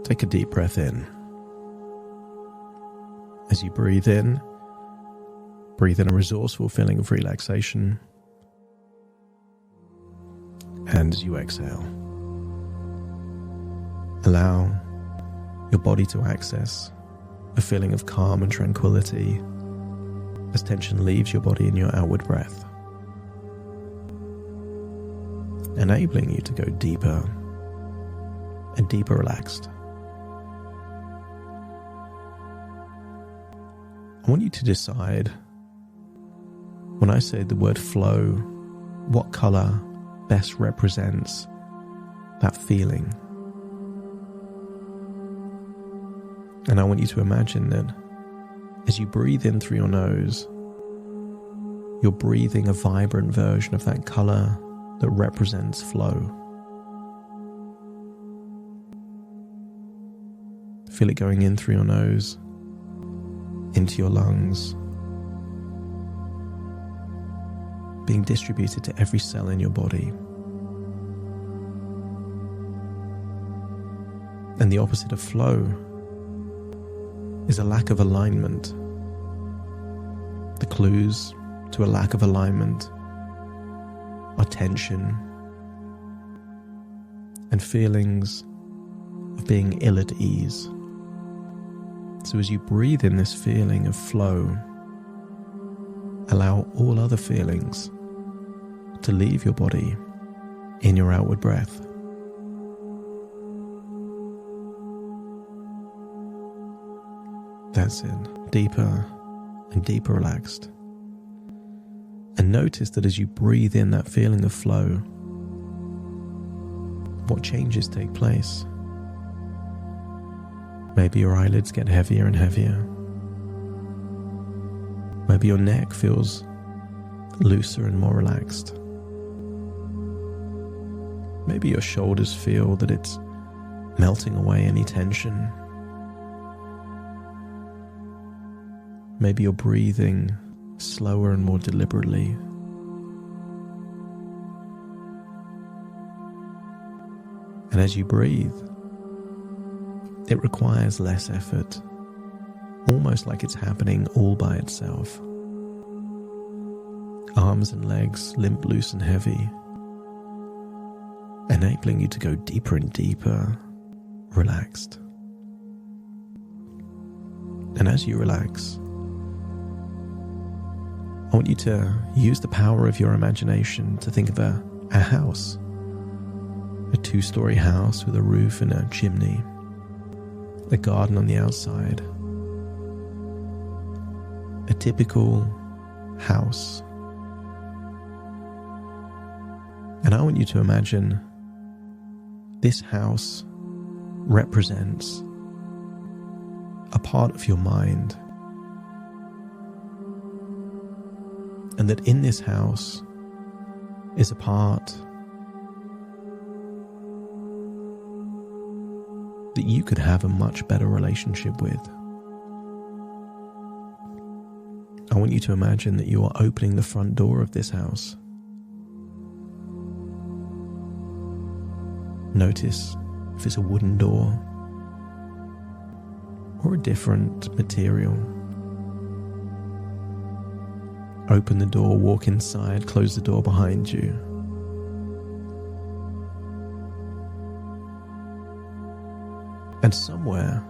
Take a deep breath in. As you breathe in a resourceful feeling of relaxation. And as you exhale, allow your body to access a feeling of calm and tranquility as tension leaves your body in your outward breath, enabling you to go deeper and deeper relaxed. I want you to decide, when I say the word flow, what color best represents that feeling. And I want you to imagine that as you breathe in through your nose, you're breathing a vibrant version of that color that represents flow. Feel it going in through your nose, into your lungs, being distributed to every cell in your body. And the opposite of flow is a lack of alignment. The clues to a lack of alignment are tension and feelings of being ill at ease. So as you breathe in this feeling of flow, allow all other feelings to leave your body in your outward breath. That's it. Deeper and deeper relaxed. And notice that as you breathe in that feeling of flow, what changes take place. Maybe your eyelids get heavier and heavier. Maybe your neck feels looser and more relaxed. Maybe your shoulders feel that it's melting away any tension. Maybe you're breathing slower and more deliberately. And as you breathe, it requires less effort, almost like it's happening all by itself. Arms and legs limp, loose and heavy, enabling you to go deeper and deeper, relaxed. And as you relax, I want you to use the power of your imagination to think of a house, a two-storey house with a roof and a chimney, a garden on the outside, a typical house. And I want you to imagine this house represents a part of your mind, and that in this house is a part that you could have a much better relationship with. I want you to imagine that you are opening the front door of this house. Notice if it's a wooden door or a different material. Open the door, walk inside, close the door behind you. And somewhere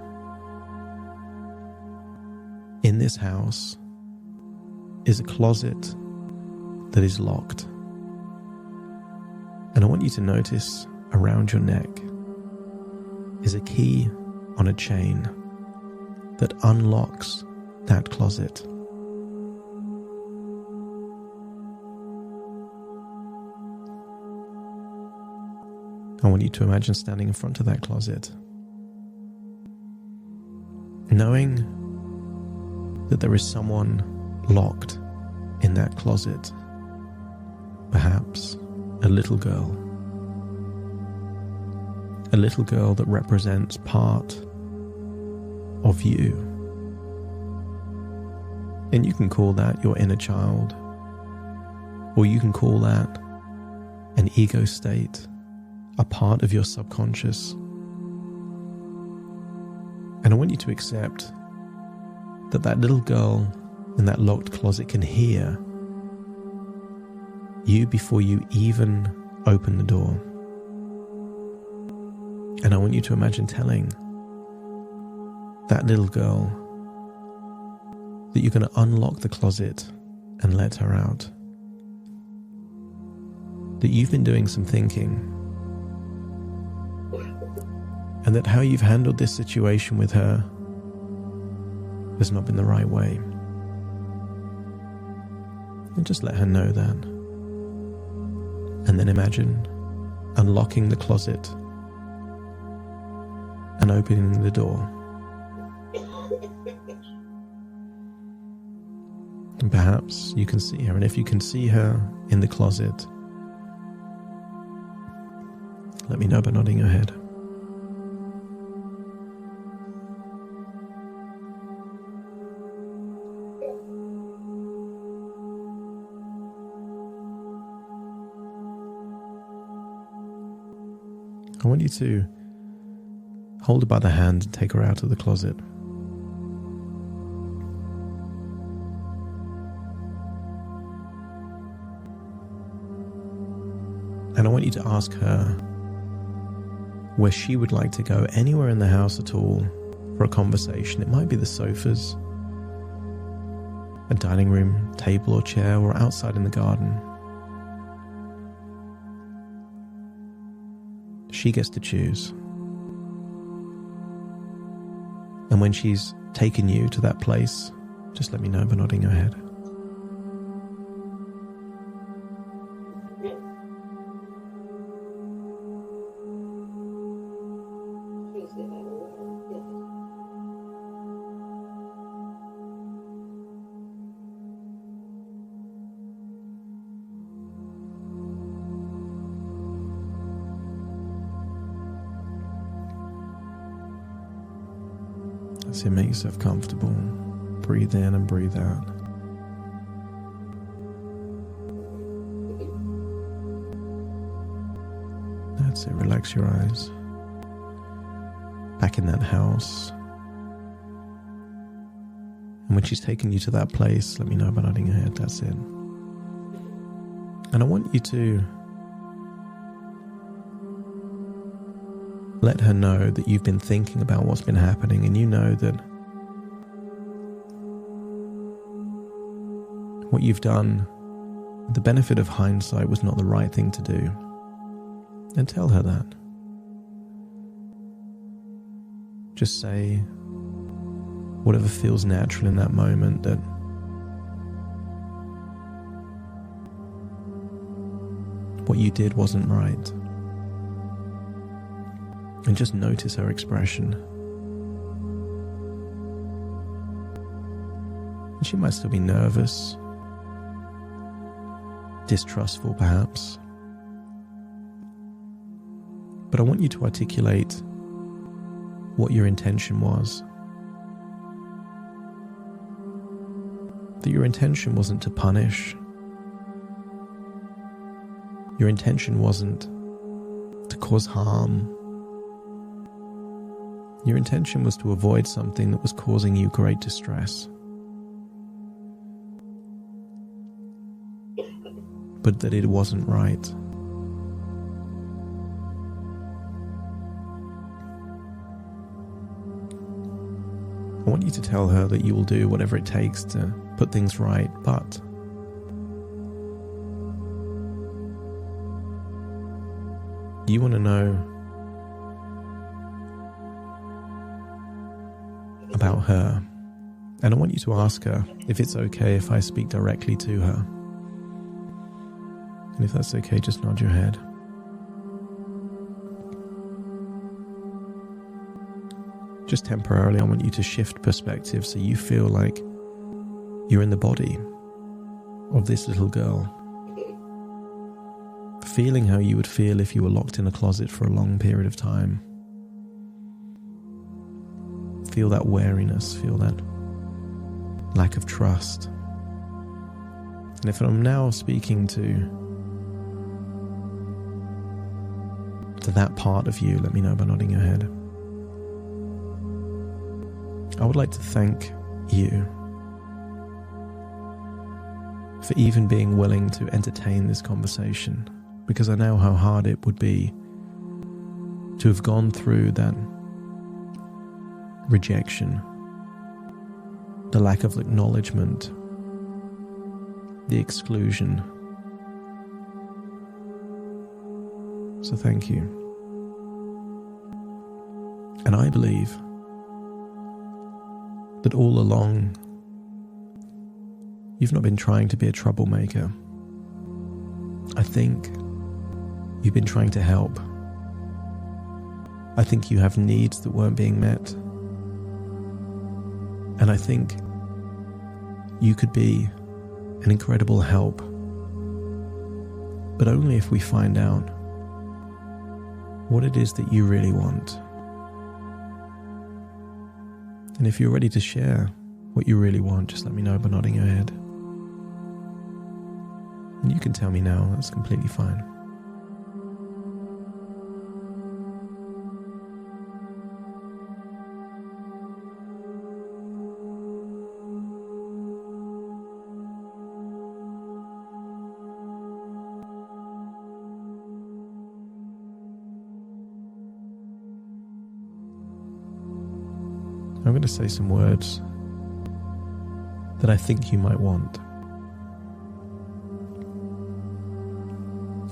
in this house is a closet that is locked. And I want you to notice around your neck is a key on a chain that unlocks that closet. I want you to imagine standing in front of that closet, knowing that there is someone locked in that closet, perhaps a little girl that represents part of you. And you can call that your inner child, or you can call that an ego state, a part of your subconscious. And I want you to accept that that little girl in that locked closet can hear you before you even open the door. And I want you to imagine telling that little girl that you're going to unlock the closet and let her out. That you've been doing some thinking, and that how you've handled this situation with her has not been the right way. And just let her know that. And then imagine unlocking the closet and opening the door. And perhaps you can see her. And if you can see her in the closet, let me know by nodding your head. I want you to hold her by the hand and take her out of the closet. And I want you to ask her where she would like to go, anywhere in the house at all, for a conversation. It might be the sofas, a dining room table or chair, or outside in the garden. She gets to choose. And when she's taken you to that place, just let me know by nodding your head. So make yourself comfortable. Breathe in and breathe out. That's it. Relax your eyes. Back in that house. And when she's taken you to that place, let me know by nodding your head. That's it. And I want you to let her know that you've been thinking about what's been happening, and you know that what you've done, the benefit of hindsight, was not the right thing to do. And tell her that. Just say whatever feels natural in that moment, that what you did wasn't right. And just notice her expression. And she might still be nervous, distrustful perhaps. But I want you to articulate what your intention was. That your intention wasn't to punish. Your intention wasn't to cause harm. Your intention was to avoid something that was causing you great distress. But that it wasn't right. I want you to tell her that you will do whatever it takes to put things right, but you want to know about her, and I want you to ask her if it's okay if I speak directly to her. And if that's okay, just nod your head. Just temporarily, I want you to shift perspective so you feel like you're in the body of this little girl, feeling how you would feel if you were locked in a closet for a long period of time. Feel that wariness, feel that lack of trust. And if I'm now speaking to that part of you, let me know by nodding your head. I would like to thank you for even being willing to entertain this conversation, because I know how hard it would be to have gone through that rejection, the lack of acknowledgement, the exclusion. So thank you. And I believe that all along you've not been trying to be a troublemaker. I think you've been trying to help. I think you have needs that weren't being met. And I think you could be an incredible help, but only if we find out what it is that you really want. And if you're ready to share what you really want, just let me know by nodding your head. And you can tell me now, that's completely fine. I'm going to say some words that I think you might want.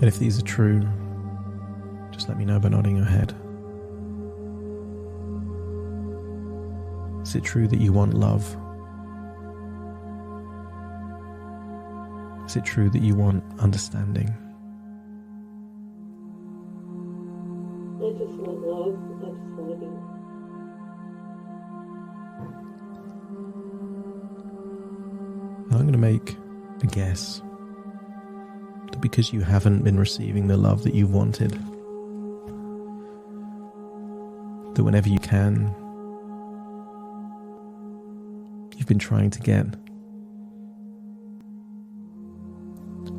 And if these are true, just let me know by nodding your head. Is it true that you want love? Is it true that you want understanding? I just want love. I just want to be. I'm going to make a guess that because you haven't been receiving the love that you wanted, that whenever you can, you've been trying to get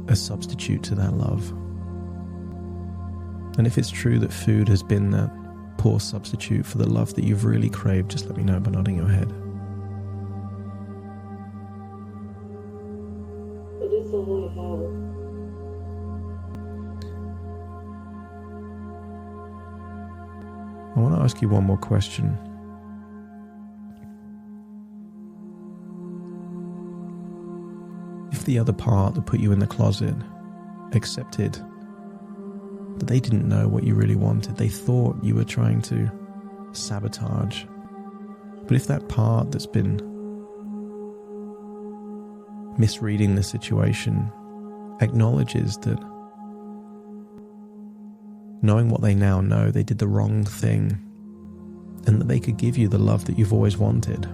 a substitute to that love. And if it's true that food has been that poor substitute for the love that you've really craved, just let me know by nodding your head. It is all I have. I want to ask you one more question. If the other part that put you in the closet accepted that they didn't know what you really wanted, they thought you were trying to sabotage, but if that part that's been misreading the situation acknowledges that, knowing what they now know, they did the wrong thing, and that they could give you the love that you've always wanted,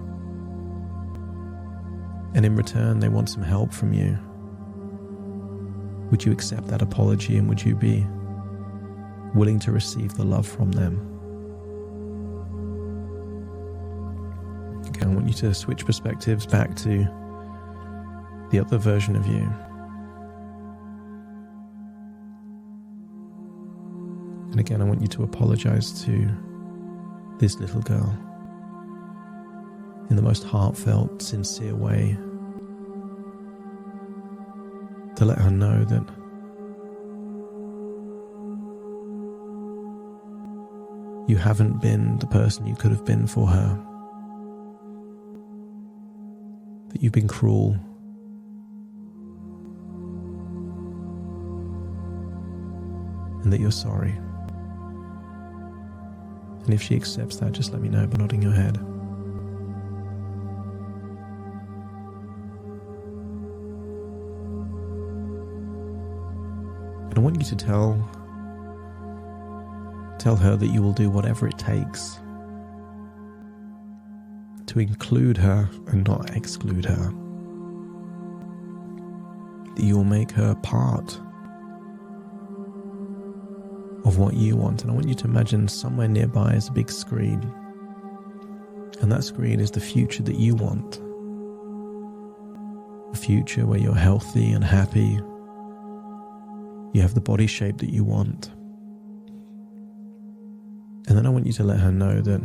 and in return they want some help from you, would you accept that apology, and would you be willing to receive the love from them? Okay, I want you to switch perspectives back to the other version of you. And again, I want you to apologize to this little girl in the most heartfelt, sincere way, to let her know that you haven't been the person you could have been for her, that you've been cruel, and that you're sorry. And if she accepts that, just let me know by nodding your head. And I want you to tell her that you will do whatever it takes to include her and not exclude her. That you will make her part of what you want. And I want you to imagine somewhere nearby is a big screen, and that screen is the future that you want. A future where you're healthy and happy, you have the body shape that you want. And then I want you to let her know that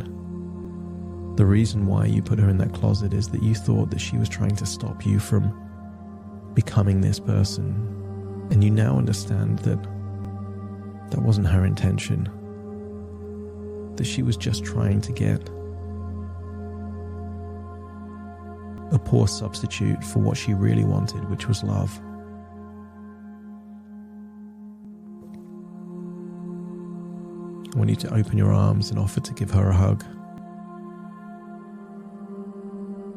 The reason why you put her in that closet is that you thought that she was trying to stop you from becoming this person. And you now understand that that wasn't her intention. That she was just trying to get a poor substitute for what she really wanted, which was love. I want you to open your arms and offer to give her a hug,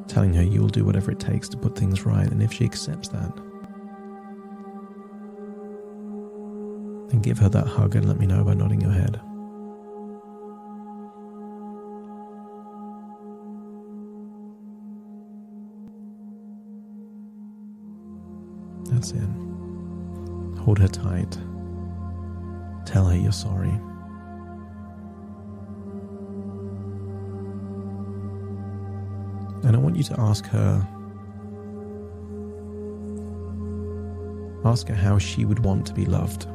telling her you'll do whatever it takes to put things right, and if she accepts that, then give her that hug and let me know by nodding your head. That's it. Hold her tight. Tell her you're sorry. And I want you to ask her how she would want to be loved.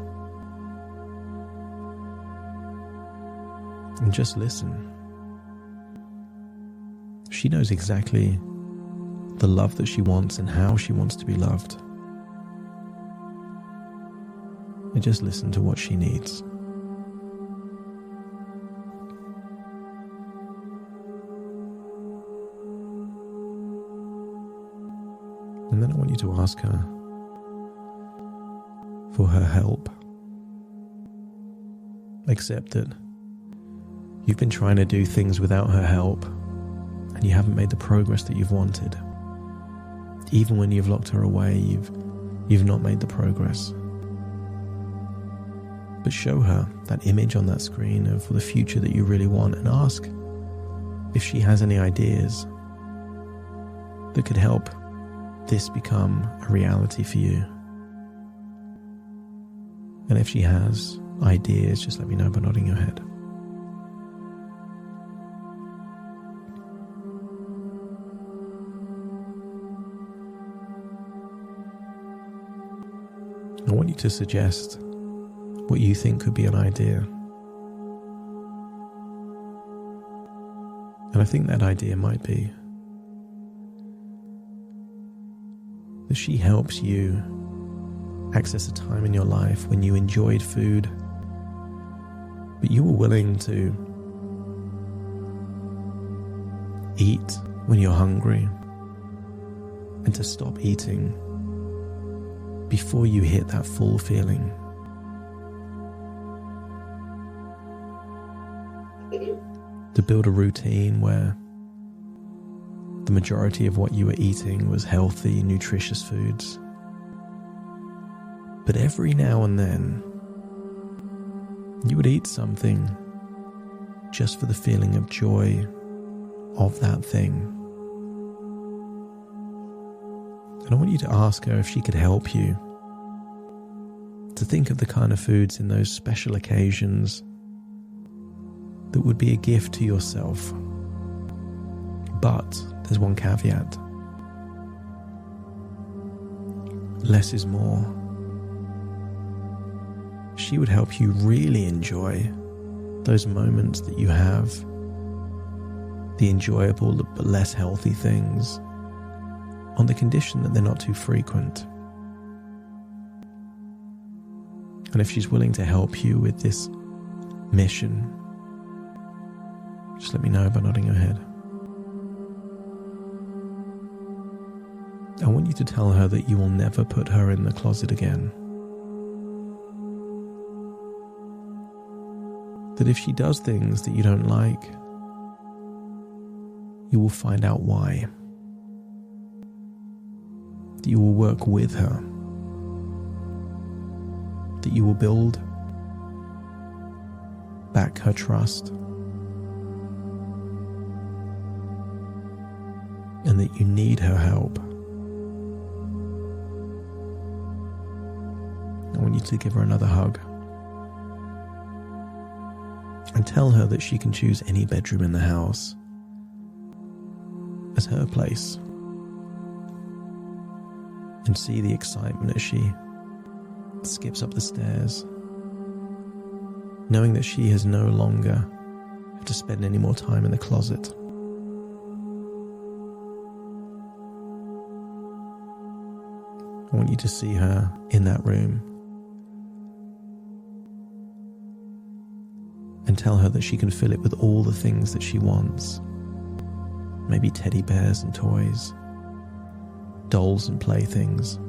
And just listen. She knows exactly the love that she wants and how she wants to be loved. And just listen to what she needs. And then I want you to ask her for her help. Accept that you've been trying to do things without her help and you haven't made the progress that you've wanted. Even when you've locked her away, you've not made the progress. But show her that image on that screen of the future that you really want and ask if she has any ideas that could help this become a reality for you. And if she has ideas, just let me know by nodding your head. I want you to suggest what you think could be an idea. And I think that idea might be that she helps you access a time in your life when you enjoyed food, but you were willing to eat when you're hungry and to stop eating before you hit that full feeling. To build a routine where the majority of what you were eating was healthy, nutritious foods. But every now and then, you would eat something just for the feeling of joy of that thing. And I want you to ask her if she could help you to think of the kind of foods in those special occasions that would be a gift to yourself. But there's one caveat. Less is more. She would help you really enjoy those moments that you have, the enjoyable but less healthy things, on the condition that they're not too frequent. And if she's willing to help you with this mission, just let me know by nodding your head. I want you to tell her that you will never put her in the closet again. That if she does things that you don't like, you will find out why. That you will work with her. That you will build back her trust. And that you need her help. I want you to give her another hug. And tell her that she can choose any bedroom in the house as her place. And see the excitement as she skips up the stairs, knowing that she has no longer have to spend any more time in the closet. I want you to see her in that room and tell her that she can fill it with all the things that she wants. Maybe teddy bears and toys, dolls and playthings.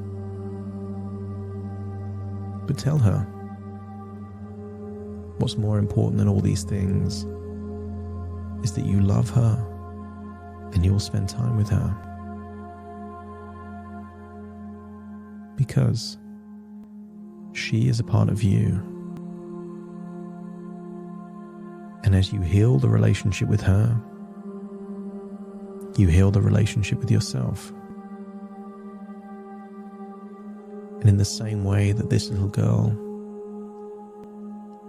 But tell her what's more important than all these things is that you love her and you will spend time with her. Because she is a part of you. And as you heal the relationship with her, you heal the relationship with yourself. And in the same way that this little girl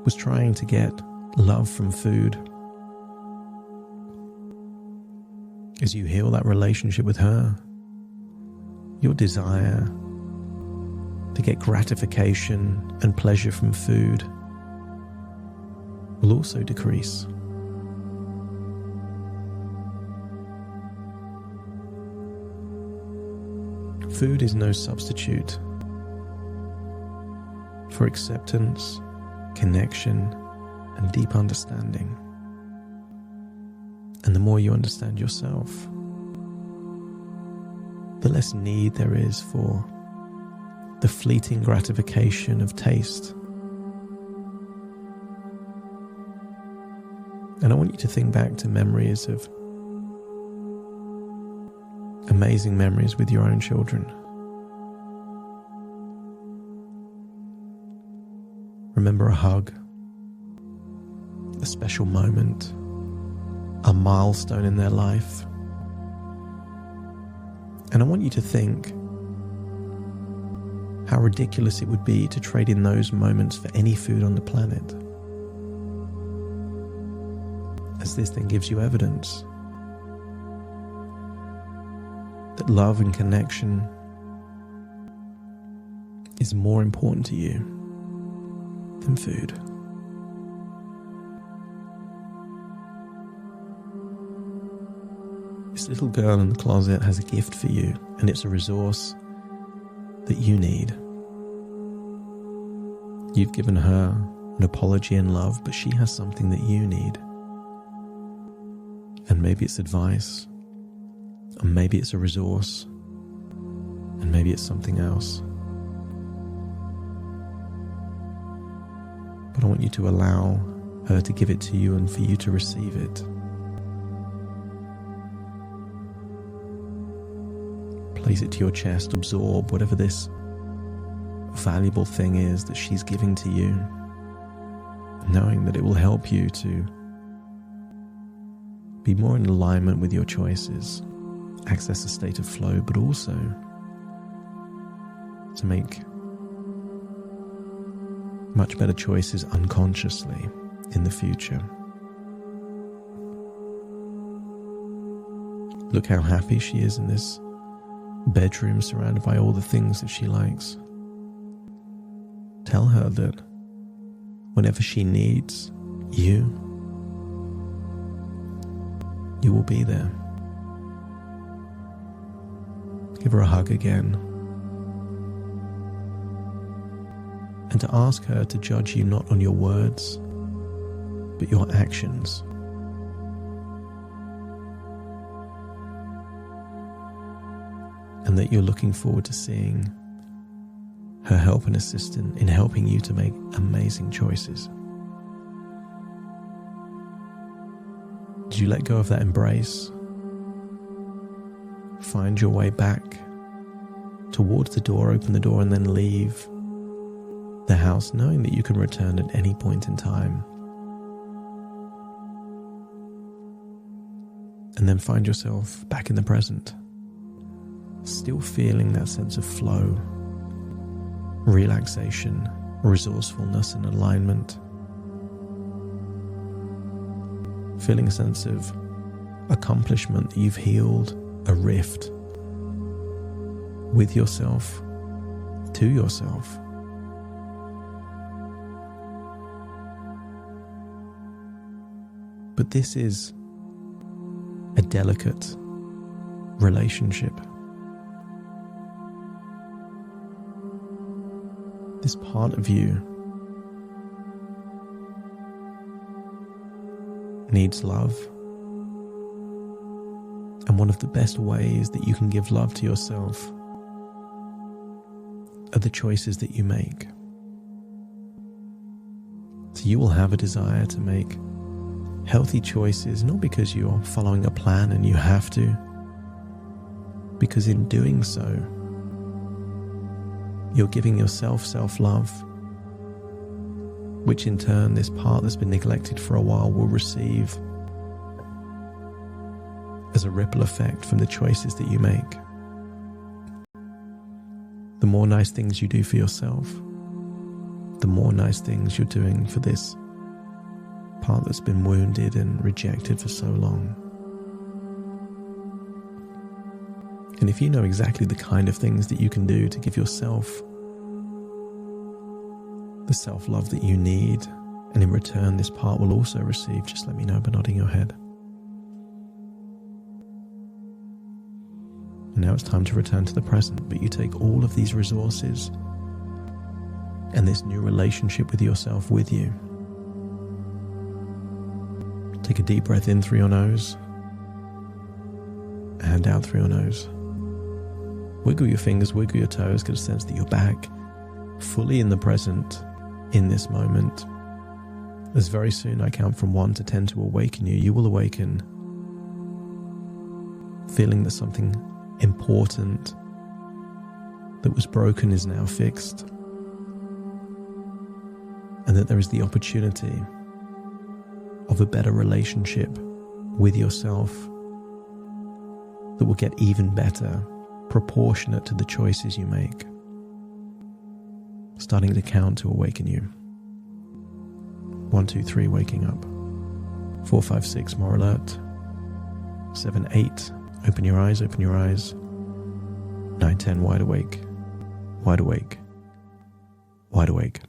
was trying to get love from food, as you heal that relationship with her, your desire to get gratification and pleasure from food will also decrease. Food is no substitute for acceptance, connection, and deep understanding. And the more you understand yourself, the less need there is for the fleeting gratification of taste. And I want you to think back to memories of amazing memories with your own children. Remember a hug, a special moment, a milestone in their life. And I want you to think how ridiculous it would be to trade in those moments for any food on the planet. As this then gives you evidence that love and connection is more important to you than food. This little girl in the closet has a gift for you, and it's a resource that you need. You've given her an apology and love, but she has something that you need. And maybe it's advice, or maybe it's a resource, and maybe it's something else. But I want you to allow her to give it to you and for you to receive it. Place it to your chest, absorb whatever this valuable thing is that she's giving to you, knowing that it will help you to be more in alignment with your choices, access a state of flow, but also to make much better choices unconsciously in the future. Look how happy she is in this bedroom surrounded by all the things that she likes. Tell her that whenever she needs you, you will be there. Give her a hug again. And to ask her to judge you not on your words, but your actions. And that you're looking forward to seeing her help and assistance in helping you to make amazing choices. Did you let go of that embrace? Find your way back towards the door, open the door, and then leave the house, knowing that you can return at any point in time. And then find yourself back in the present, still feeling that sense of flow, relaxation, resourcefulness, and alignment. Feeling a sense of accomplishment, that you've healed a rift with yourself, to yourself. But this is a delicate relationship. This part of you needs love. And one of the best ways that you can give love to yourself are the choices that you make. So you will have a desire to make healthy choices, not because you're following a plan and you have to, because in doing so, you're giving yourself self-love, which in turn, this part that's been neglected for a while will receive as a ripple effect from the choices that you make. The more nice things you do for yourself, the more nice things you're doing for this part that's been wounded and rejected for so long. And if you know exactly the kind of things that you can do to give yourself the self-love that you need, and in return this part will also receive, just let me know by nodding your head. And now it's time to return to the present, but you take all of these resources and this new relationship with yourself with you. Take a deep breath in through your nose and out through your nose. Wiggle your fingers, wiggle your toes, get a sense that you're back fully in the present in this moment. As very soon I count from 1 to 10 to awaken you, you will awaken feeling that something important that was broken is now fixed, and that there is the opportunity of a better relationship with yourself that will get even better, proportionate to the choices you make. Starting to count to awaken you. 1, 2, 3, waking up. 4, 5, 6, more alert. 7, 8, open your eyes, open your eyes. 9, 10, wide awake, wide awake, wide awake.